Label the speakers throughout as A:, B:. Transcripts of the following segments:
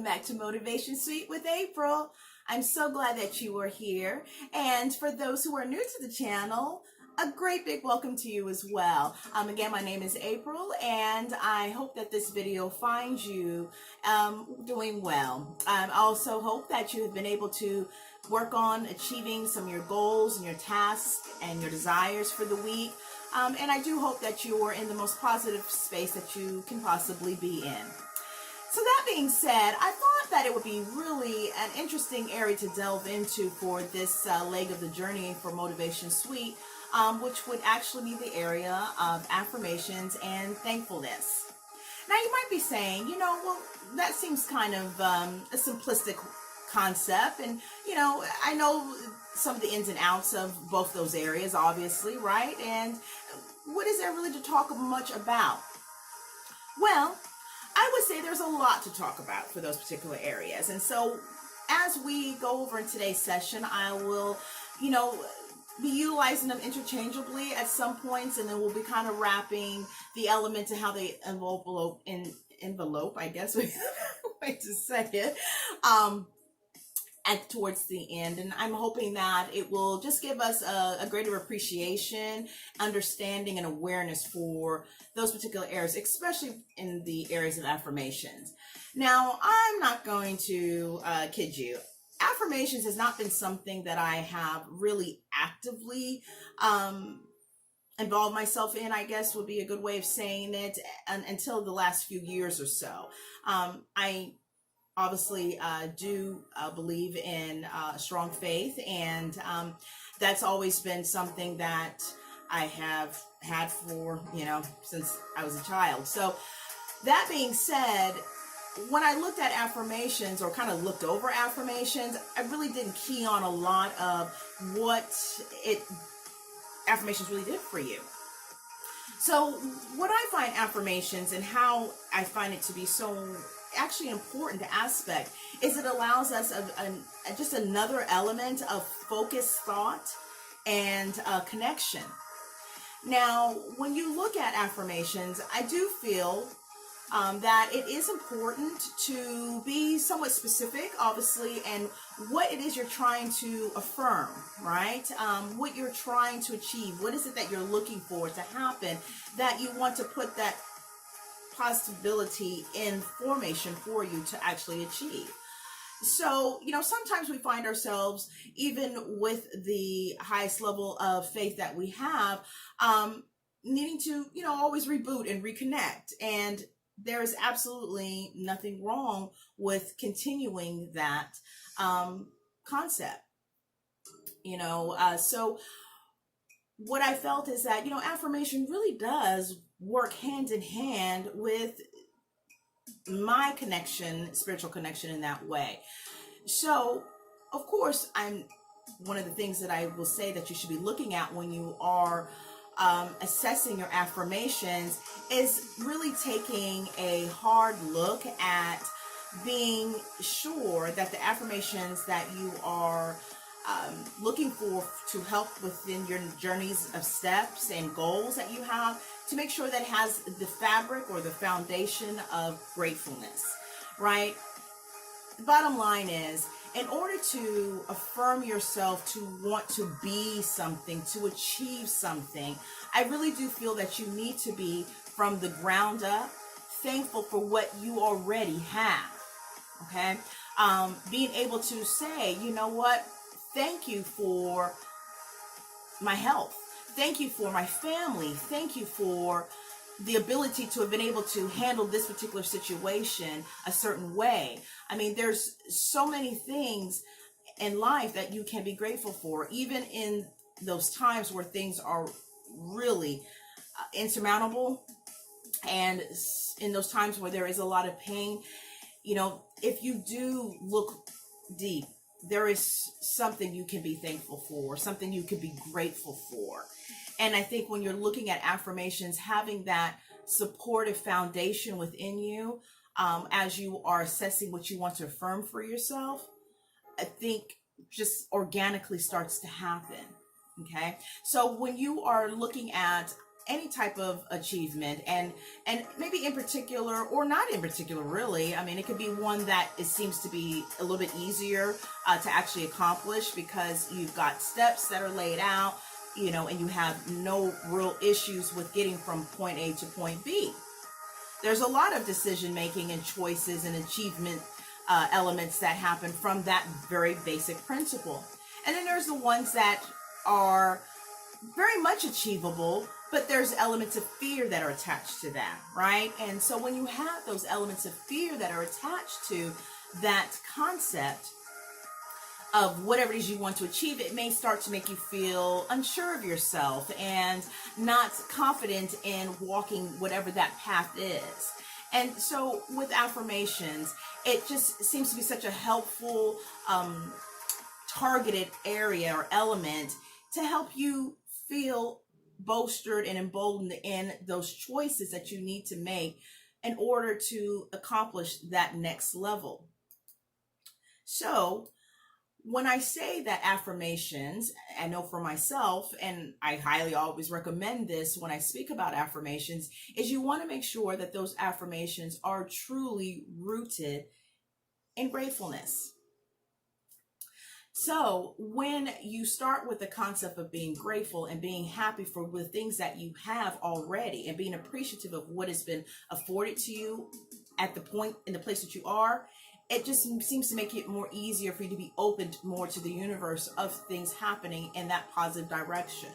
A: welcome back to Motivation Suite with April. I'm so glad that you are here. And for those who are new to the channel, a great big welcome to you as well. Again, my name is April, and I hope that this video finds you doing well. I also hope that you have been able to work on achieving some of your goals and your tasks and your desires for the week. And I do hope that you are in the most positive space that you can possibly be in. So that being said, I thought that it would be really an interesting area to delve into for this leg of the journey for Motivation Suite, which would actually be the area of affirmations and thankfulness. Now you might be saying, well, that seems kind of a simplistic concept, and I know some of the ins and outs of both those areas, obviously, right? And what is there really to talk much about? Well, I would say there's a lot to talk about for those particular areas. And so as we go over in today's session, I will, be utilizing them interchangeably at some points, and then we'll be kind of wrapping the elements and how they envelope, I guess, way to say it, at towards the end. And I'm hoping that it will just give us a greater appreciation, understanding, and awareness for those particular areas, especially in the areas of affirmations. Now, I'm not going to kid you. Affirmations has not been something that I have really actively involved myself in, I guess would be a good way of saying it, until the last few years or so. I obviously do believe in strong faith, and that's always been something that I have had for, since I was a child. So that being said, when I looked at affirmations, or kind of looked over affirmations, I really didn't key on a lot of what affirmations really did for you. So what I find affirmations and how I find it to be so actually important aspect is it allows us just another element of focused thought and connection. Now, when you look at affirmations, I do feel that it is important to be somewhat specific, obviously, and what it is you're trying to affirm, right? What you're trying to achieve. What is it that you're looking for to happen that you want to put that possibility in formation for you to actually achieve? So, sometimes we find ourselves, even with the highest level of faith that we have, needing to, always reboot and reconnect. And there is absolutely nothing wrong with continuing that concept. So what I felt is that, affirmation really does work hand in hand with my connection, spiritual connection, in that way. So, of course, one of the things that I will say that you should be looking at when you are assessing your affirmations is really taking a hard look at being sure that the affirmations that you are looking for to help within your journeys of steps and goals that you have, to make sure that it has the fabric or the foundation of gratefulness, right? The bottom line is, in order to affirm yourself, to want to be something, to achieve something, I really do feel that you need to be, from the ground up, thankful for what you already have, okay? Being able to say, you know what, thank you for my health. Thank you for my family. Thank you for the ability to have been able to handle this particular situation a certain way. I mean, there's so many things in life that you can be grateful for, even in those times where things are really insurmountable, and in those times where there is a lot of pain. If you do look deep, there is something you can be thankful for, something you can be grateful for. And I think when you're looking at affirmations, having that supportive foundation within you, as you are assessing what you want to affirm for yourself, I think just organically starts to happen. Okay. So when you are looking at any type of achievement, and maybe in particular or not in particular, really. I mean, it could be one that it seems to be a little bit easier to actually accomplish because you've got steps that are laid out, and you have no real issues with getting from point A to point B. There's a lot of decision making and choices and achievement elements that happen from that very basic principle. And then there's the ones that are very much achievable, but there's elements of fear that are attached to that, right? And so when you have those elements of fear that are attached to that concept of whatever it is you want to achieve, it may start to make you feel unsure of yourself and not confident in walking whatever that path is. And so with affirmations, it just seems to be such a helpful targeted area or element to help you feel bolstered and emboldened in those choices that you need to make in order to accomplish that next level. So when I say that affirmations, I know for myself, and I highly always recommend this when I speak about affirmations, is you want to make sure that those affirmations are truly rooted in gratefulness. So when you start with the concept of being grateful and being happy for the things that you have already and being appreciative of what has been afforded to you at the point in the place that you are, it just seems to make it more easier for you to be open more to the universe of things happening in that positive direction.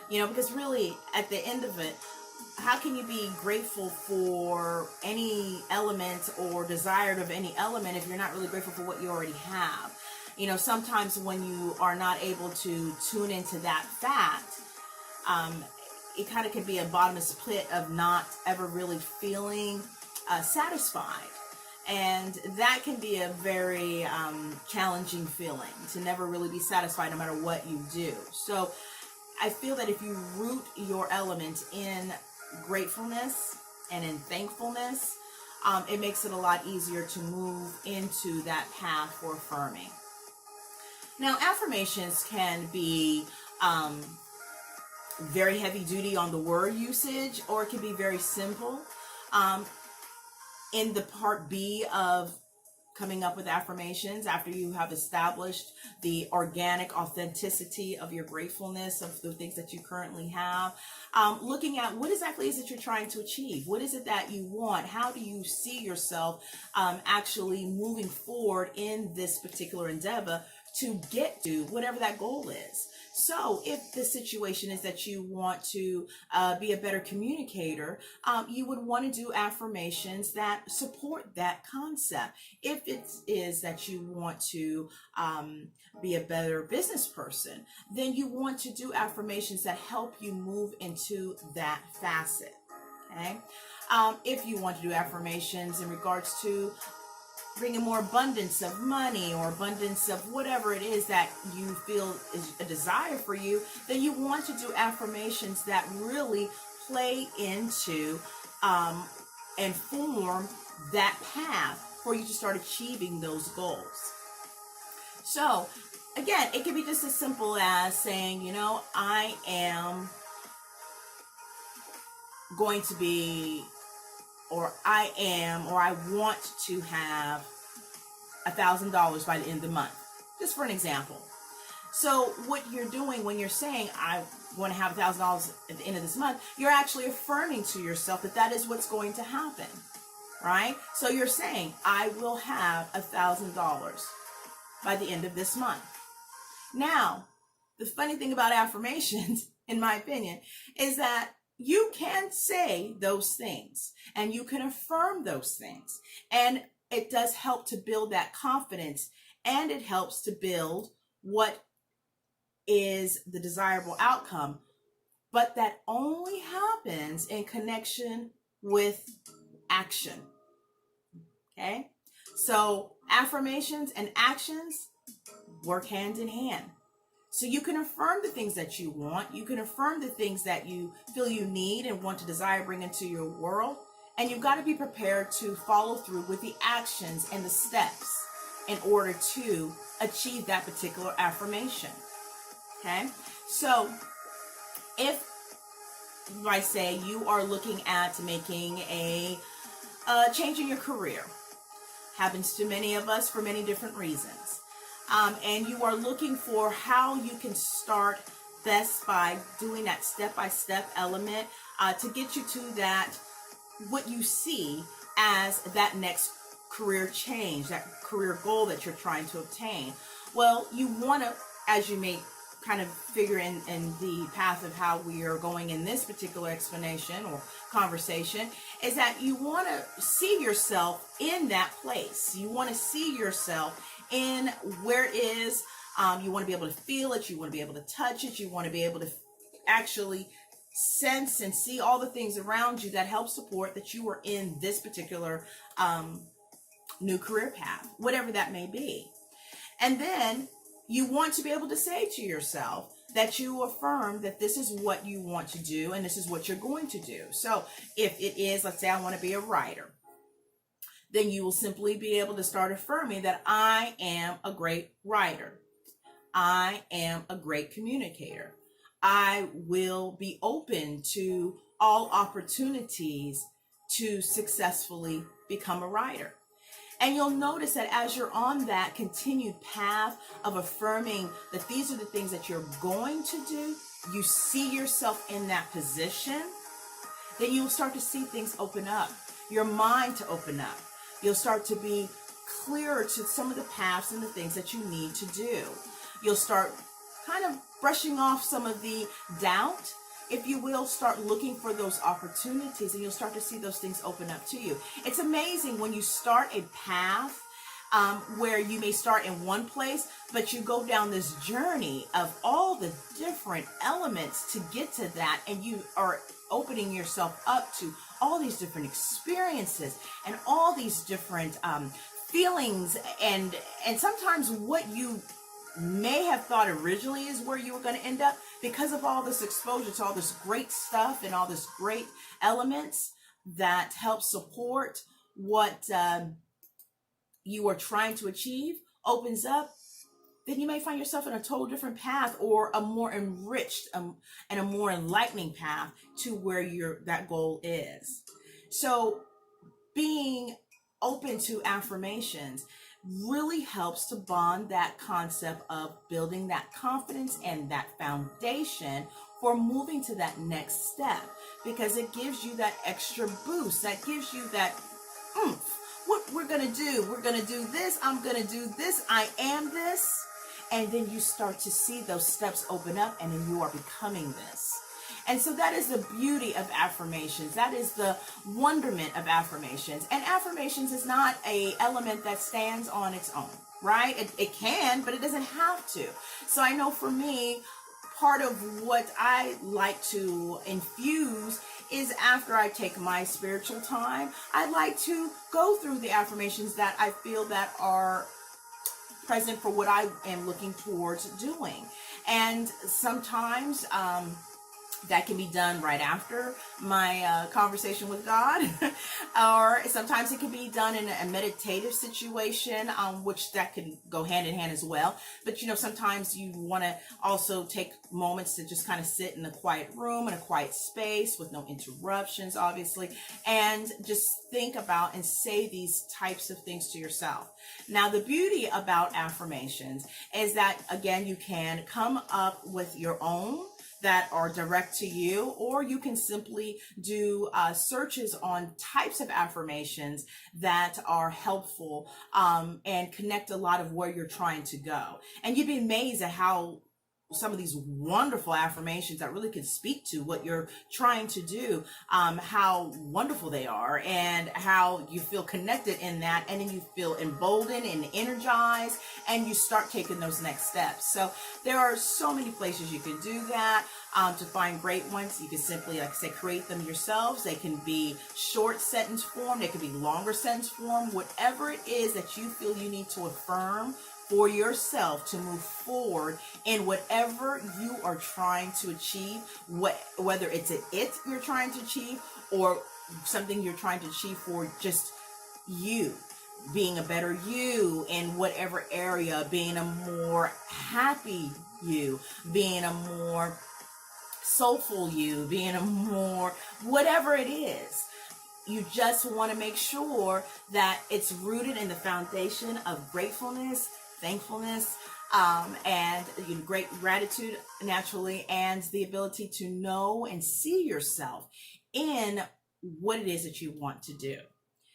A: Because really at the end of it, how can you be grateful for any element or desired of any element if you're not really grateful for what you already have? Sometimes when you are not able to tune into that fact, it kind of can be a bottomless pit of not ever really feeling satisfied. And that can be a very challenging feeling, to never really be satisfied no matter what you do. So I feel that if you root your element in gratefulness and in thankfulness, it makes it a lot easier to move into that path for affirming. Now, affirmations can be very heavy duty on the word usage, or it can be very simple. In the part B of coming up with affirmations, after you have established the organic authenticity of your gratefulness of the things that you currently have, looking at what exactly is it you're trying to achieve? What is it that you want? How do you see yourself actually moving forward in this particular endeavor to get to whatever that goal is? So if the situation is that you want to be a better communicator, you would want to do affirmations that support that concept. If it is that you want to be a better business person, then you want to do affirmations that help you move into that facet. Okay. If you want to do affirmations in regards to bringing more abundance of money or abundance of whatever it is that you feel is a desire for you, then you want to do affirmations that really play into and form that path for you to start achieving those goals. So again, it can be just as simple as saying, I am going to be, or I want to have $1,000 by the end of the month, just for an example. So what you're doing when you're saying, I want to have $1,000 at the end of this month, you're actually affirming to yourself that that is what's going to happen, right? So you're saying, I will have $1,000 by the end of this month. Now, the funny thing about affirmations, in my opinion, is that you can say those things and you can affirm those things, and it does help to build that confidence, and it helps to build what is the desirable outcome. But that only happens in connection with action. Okay? So affirmations and actions work hand in hand. So you can affirm the things that you want. You can affirm the things that you feel you need and want to desire bring into your world. And you've got to be prepared to follow through with the actions and the steps in order to achieve that particular affirmation. Okay? So if I say you are looking at making a change in your career. Happens to many of us for many different reasons. And you are looking for how you can start best by doing that step-by-step element to get you to that, what you see as that next career change, that career goal that you're trying to obtain. Well, you want to, as you may kind of figure in the path of how we are going in this particular explanation or conversation, is that you want to see yourself in that place. You want to see yourself in where it is. You want to be able to feel it. You want to be able to touch it. You want to be able to actually sense and see all the things around you that help support that you are in this particular new career path, whatever that may be. And then you want to be able to say to yourself that you affirm that this is what you want to do and this is what you're going to do. So if it is, let's say I want to be a writer, then you will simply be able to start affirming that I am a great writer. I am a great communicator. I will be open to all opportunities to successfully become a writer. And you'll notice that as you're on that continued path of affirming that these are the things that you're going to do, you see yourself in that position, then you'll start to see things open up, your mind to open up. You'll start to be clearer to some of the paths and the things that you need to do. You'll start kind of brushing off some of the doubt, if you will, start looking for those opportunities, and you'll start to see those things open up to you. It's amazing when you start a path where you may start in one place, but you go down this journey of all the different elements to get to that, and you are opening yourself up to all these different experiences and all these different feelings, and sometimes what you may have thought originally is where you were going to end up, because of all this exposure to all this great stuff and all this great elements that help support what you are trying to achieve, opens up, then you may find yourself in a total different path, or a more enriched and a more enlightening path to where that goal is. So being open to affirmations really helps to bond that concept of building that confidence and that foundation for moving to that next step, because it gives you that extra boost, that gives you that oomph. What we're going to do, we're going to do this, I'm going to do this, I am this, and then you start to see those steps open up, and then you are becoming this. And so that is the beauty of affirmations. That is the wonderment of affirmations. And affirmations is not an element that stands on its own, right? It can, but it doesn't have to. So I know for me, part of what I like to infuse is after I take my spiritual time, I like to go through the affirmations that I feel that are present for what I am looking towards doing. And sometimes, that can be done right after my conversation with God, or sometimes it can be done in a meditative situation, which that can go hand in hand as well. But sometimes you want to also take moments to just kind of sit in a quiet room, in a quiet space with no interruptions, obviously, and just think about and say these types of things to yourself. Now, the beauty about affirmations is that, again, you can come up with your own that are direct to you, or you can simply do searches on types of affirmations that are helpful and connect a lot of where you're trying to go. And you'd be amazed at how some of these wonderful affirmations that really can speak to what you're trying to do, how wonderful they are, and how you feel connected in that, and then you feel emboldened and energized, and you start taking those next steps. So there are so many places you can do that. To find great ones, you can simply, like I say, create them yourselves. They can be short sentence form, they can be longer sentence form, whatever it is that you feel you need to affirm for yourself to move forward in whatever you are trying to achieve, whether it's it you're trying to achieve, or something you're trying to achieve for just you, being a better you in whatever area, being a more happy you, being a more soulful you, being a more, whatever it is. You just want to make sure that it's rooted in the foundation of gratefulness, thankfulness, and great gratitude naturally, and the ability to know and see yourself in what it is that you want to do.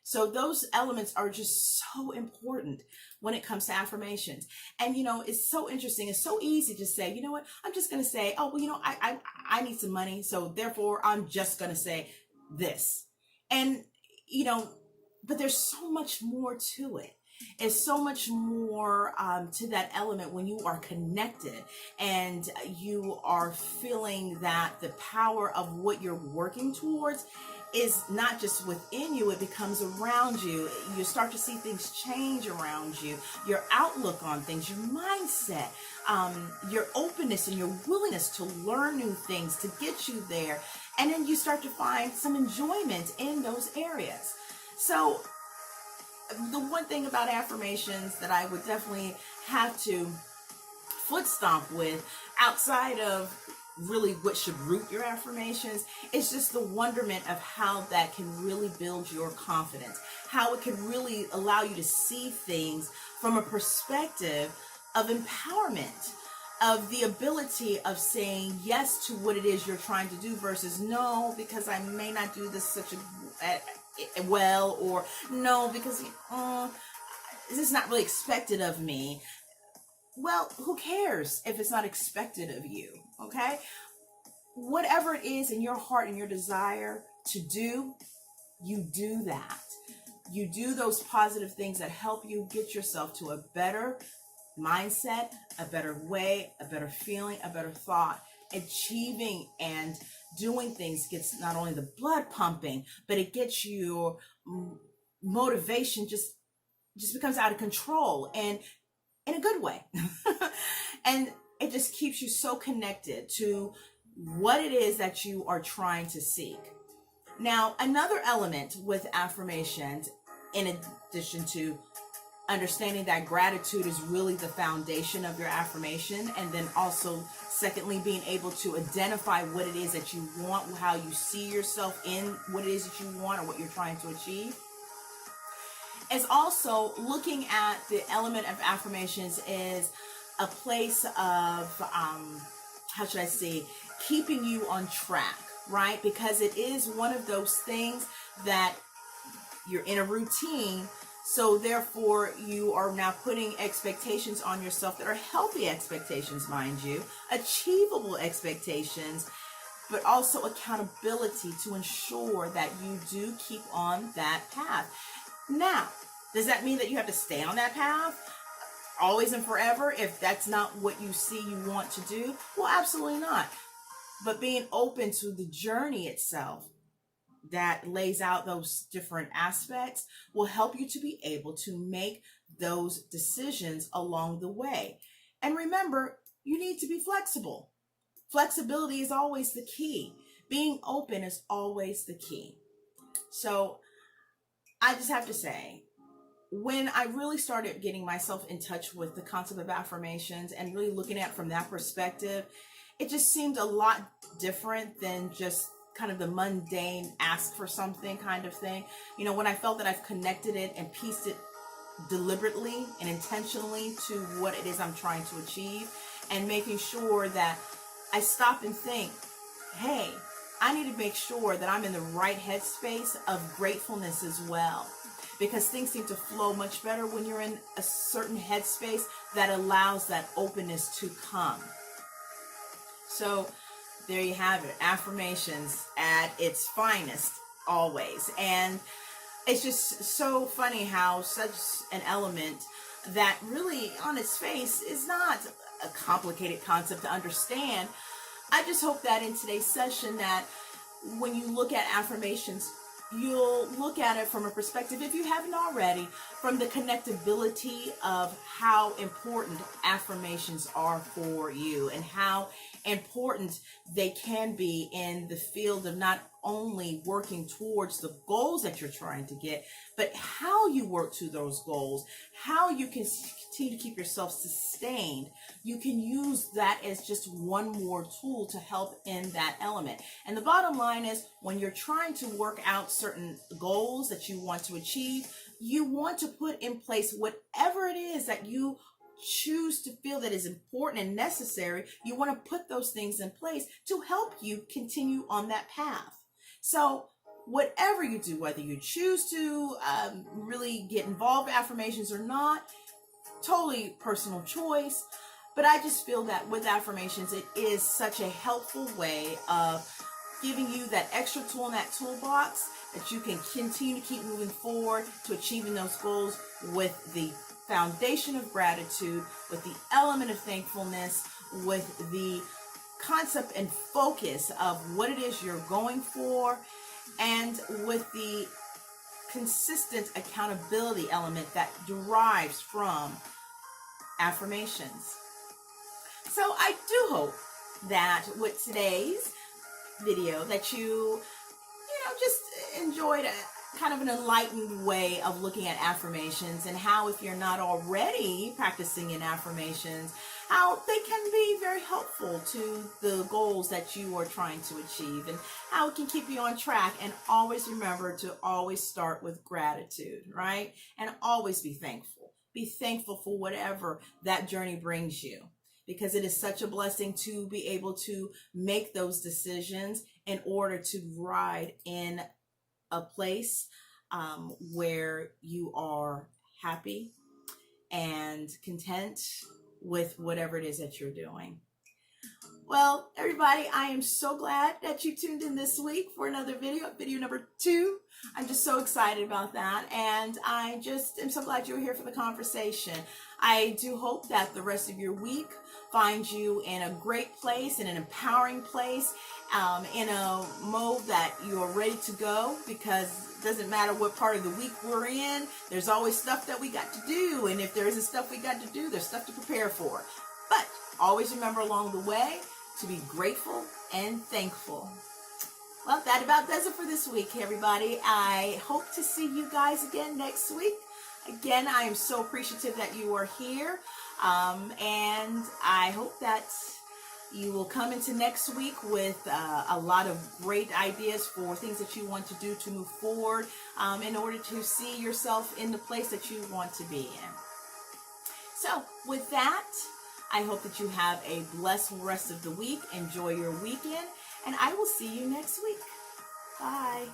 A: So those elements are just so important when it comes to affirmations. And, it's so interesting. It's so easy to say, you know what, I'm just going to say, oh, well, I need some money. So therefore I'm just going to say this. And, but there's so much more to it. It's so much more to that element when you are connected and you are feeling that the power of what you're working towards is not just within you, it becomes around you. You start to see things change around you, your outlook on things, your mindset, your openness and your willingness to learn new things to get you there. And then you start to find some enjoyment in those areas. So the one thing about affirmations that I would definitely have to foot stomp with, outside of really what should root your affirmations, is just the wonderment of how that can really build your confidence, how it can really allow you to see things from a perspective of empowerment, of the ability of saying yes to what it is you're trying to do versus no, because I may not do this well, or no, because this is not really expected of me. Well, who cares if it's not expected of you, okay? Whatever it is in your heart and your desire to do, you do that. You do those positive things that help you get yourself to a better mindset, a better way, a better feeling, a better thought. Achieving and doing things gets not only the blood pumping, but it gets your motivation just becomes out of control, and in a good way. And it just keeps you so connected to what it is that you are trying to seek. Now, another element with affirmations, in addition to understanding that gratitude is really the foundation of your affirmation, and then also secondly being able to identify what it is that you want, how you see yourself in what it is that you want or what you're trying to achieve, is also looking at the element of affirmations is a place of keeping you on track, right? Because it is one of those things that you're in a routine. So therefore, you are now putting expectations on yourself that are healthy expectations, mind you, achievable expectations, but also accountability to ensure that you do keep on that path. Now, does that mean that you have to stay on that path always and forever if that's not what you see you want to do? Well, absolutely not. But being open to the journey itself that lays out those different aspects will help you to be able to make those decisions along the way. And remember, you need to be flexible. Flexibility is always the key. Being open is always the key. So I just have to say, when I really started getting myself in touch with the concept of affirmations and really looking at it from that perspective, it just seemed a lot different than just kind of the mundane ask for something kind of thing. When I felt that I've connected it and pieced it deliberately and intentionally to what it is I'm trying to achieve, and making sure that I stop and think, hey, I need to make sure that I'm in the right headspace of gratefulness as well. Because things seem to flow much better when you're in a certain headspace that allows that openness to come. So there you have it. Affirmations at its finest, always. And it's just so funny how such an element that really on its face is not a complicated concept to understand. I just hope that in today's session that when you look at affirmations, you'll look at it from a perspective, if you haven't already, from the connectability of how important affirmations are for you and how important they can be in the field of not only working towards the goals that you're trying to get, but how you work to those goals, how you can continue to keep yourself sustained. You can use that as just one more tool to help in that element. And the bottom line is, when you're trying to work out certain goals that you want to achieve, you want to put in place whatever it is that you choose to feel that is important and necessary. You want to put those things in place to help you continue on that path. So whatever you do, whether you choose to really get involved in affirmations or not, totally personal choice. But I just feel that with affirmations, it is such a helpful way of giving you that extra tool in that toolbox that you can continue to keep moving forward to achieving those goals with the foundation of gratitude, with the element of thankfulness, with the concept and focus of what it is you're going for, and with the consistent accountability element that derives from affirmations. So I do hope that with today's video that you just enjoyed a kind of an enlightened way of looking at affirmations, and how, if you're not already practicing in affirmations, how they can be very helpful to the goals that you are trying to achieve, and how it can keep you on track. And always remember to always start with gratitude, right? And always be thankful. Be thankful for whatever that journey brings you, because it is such a blessing to be able to make those decisions in order to ride in a place where you are happy and content with whatever it is that you're doing. Well, everybody, I am so glad that you tuned in this week for another video number 2. I'm just so excited about that, and I just am so glad you're here for the conversation. I do hope that the rest of your week finds you in a great place, in an empowering place, in a mode that you're ready to go, because it doesn't matter what part of the week we're in, there's always stuff that we got to do, and if there isn't stuff we got to do, there's stuff to prepare for. But always remember along the way to be grateful and thankful. Well, that about does it for this week, everybody. I hope to see you guys again next week. Again, I am so appreciative that you are here, and I hope that you will come into next week with a lot of great ideas for things that you want to do to move forward in order to see yourself in the place that you want to be in. So with that, I hope that you have a blessed rest of the week. Enjoy your weekend, and I will see you next week. Bye.